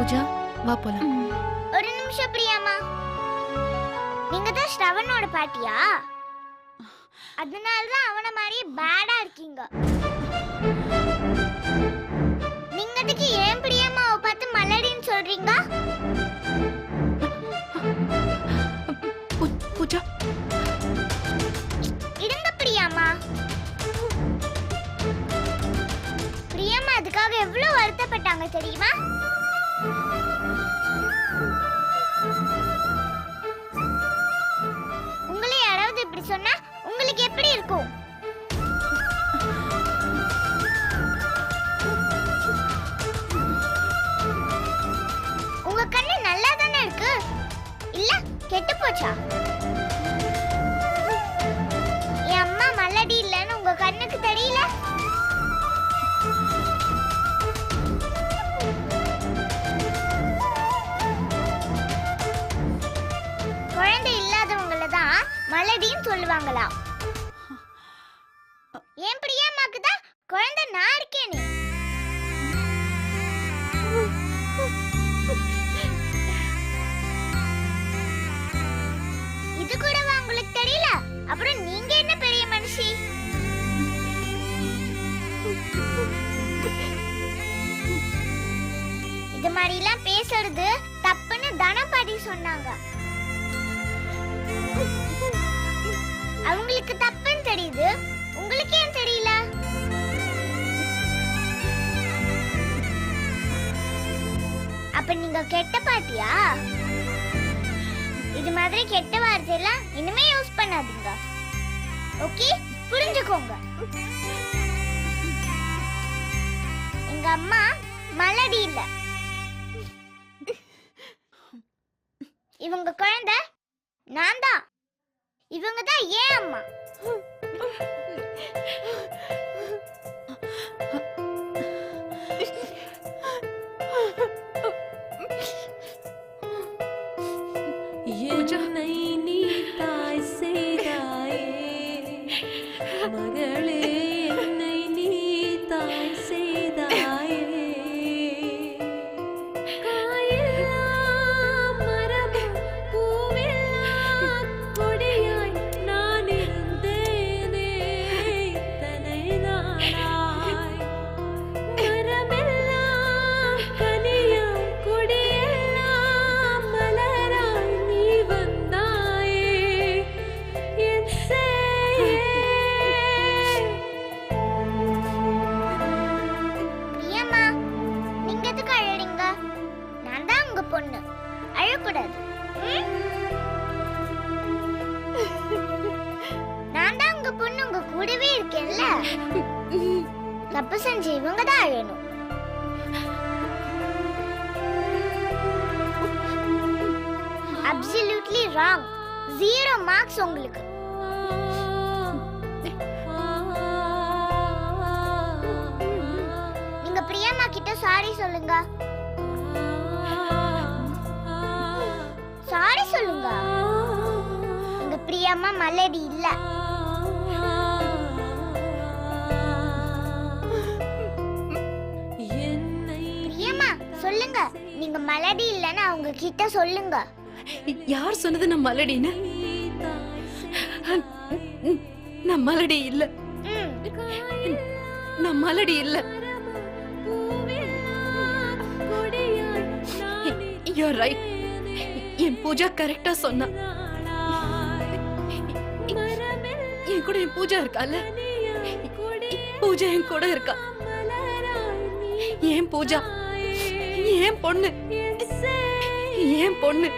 பூஜா வா போலாம். ஒரு நிமிஷம் பிரியாமா, நீங்க தான் ஸ்ரவனோட பாட்டியா? அதனாலதான் அவன மாதிரியே பேடா இருக்கீங்க. நீங்க அதுக்கு ஏன் பிரியாமாவை பார்த்து மலடின்னு சொல்றீங்க? பூஜா இருங்க பிரியாமா. பிரியாமா அதுக்காக எவ்வளவு வருத்தப்பட்டாங்க தெரியுமா? உங்களை யாராவது இப்படி சொன்னா உங்களுக்கு எப்படி இருக்கும்? உங்க கண்ணு நல்லா தானே இருக்கு, இல்ல கெட்டு போச்சா? என் அம்மா மல்லடி இல்லைன்னு உங்க கண்ணுக்கு தெரியல? குழந்தை இல்லாதவங்கள தான் மலடின்னு சொல்லுவாங்களா? ஏன் பிரியாமாக்கு தான் குழந்தை நான் இருக்கேனே. இது கூடவா உங்களுக்கு தெரியல? அப்புறம் நீங்க என்ன பெரிய மனுஷி? இது மாதிரி எல்லாம் பேசுறது தப்புன்னு தனபாடி சொன்னாங்க. அவங்களுக்கு தப்புன்னு தெரியுது, உங்களுக்கு ஏன் தெரியல? அப்ப நீங்க கெட்ட பாட்டியா? இது மாதிரி கெட்ட வார்த்தையெல்லாம் இனிமே யூஸ் பண்ணாதீங்க. ஓகே, புரிஞ்சுக்கோங்க. எங்க அம்மா மலடி இல்ல. இவங்க குழந்தை நான் தான். இவங்க தான் ஏன் அம்மா. என்னை நீ தாய் செய்தாயே மகளே, என்னை நீ தாய் செய்தாயே. காயெல்லாம் மரமும் பூவெல்லாம் கொடியாய் நான் இருந்தேனே இத்தனை நாளாய். மரமெல்லாம் கனியாய் கொடியெல்லாம் மலராய் நீ வந்தாயே என் சேயே. பிரியம்மா, நீங்க எதுக்கு அழறீங்க? நான் தான் உங்க பொண்ணு, அழக்கூடாது. ம்? நான் தான் உங்க பொண்ணு, உங்க கூடவே இருக்கேன்ல. தப்பு செஞ்சு இவங்க தான் அழணும். Absolutely wrong. 0 மார்க்ஸ் உங்களுக்கு. நீங்க பிரியம்மா கிட்ட சாரி சொல்லுங்க. சாரி சொல்லுங்க. எங்க பிரியம்மா மலடி இல்ல. பிரியம்மா சொல்லுங்க, நீங்க மலடி இல்லன்னு அவங்க கிட்ட சொல்லுங்க. யார் சொன்னது நான் மலடின்னு? நான் மலடி இல்ல. ம். நான் மலடி இல்ல. You're right. என் பூஜா கரெக்டா சொன்னா. என் கூட என் பூஜா இருக்கால, பூஜா என் கூட இருக்கா. ஏன் பூஜா ஏன் பொண்ணு, ஏன் பொண்ணு.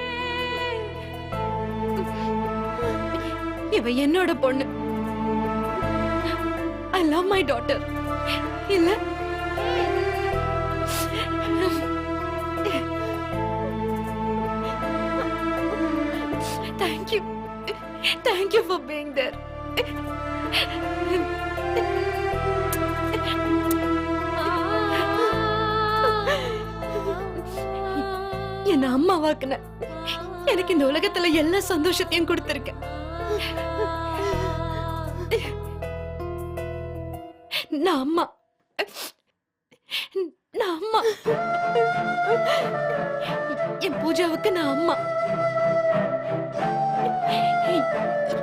இவ என்னோட பொண்ணு. I love my daughter. இல்ல thank you for being there. என்ன அம்மாவாக்குன எனக்கு இந்த உலகத்துல எல்லா சந்தோஷத்தையும் கொடுத்திருக்க. நான் அம்மா, நான் அம்மா. என் பூஜாவுக்கு நான் அம்மா.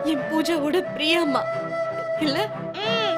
என் பூஜாவோட பிரியாம்மா இல்ல? ம்.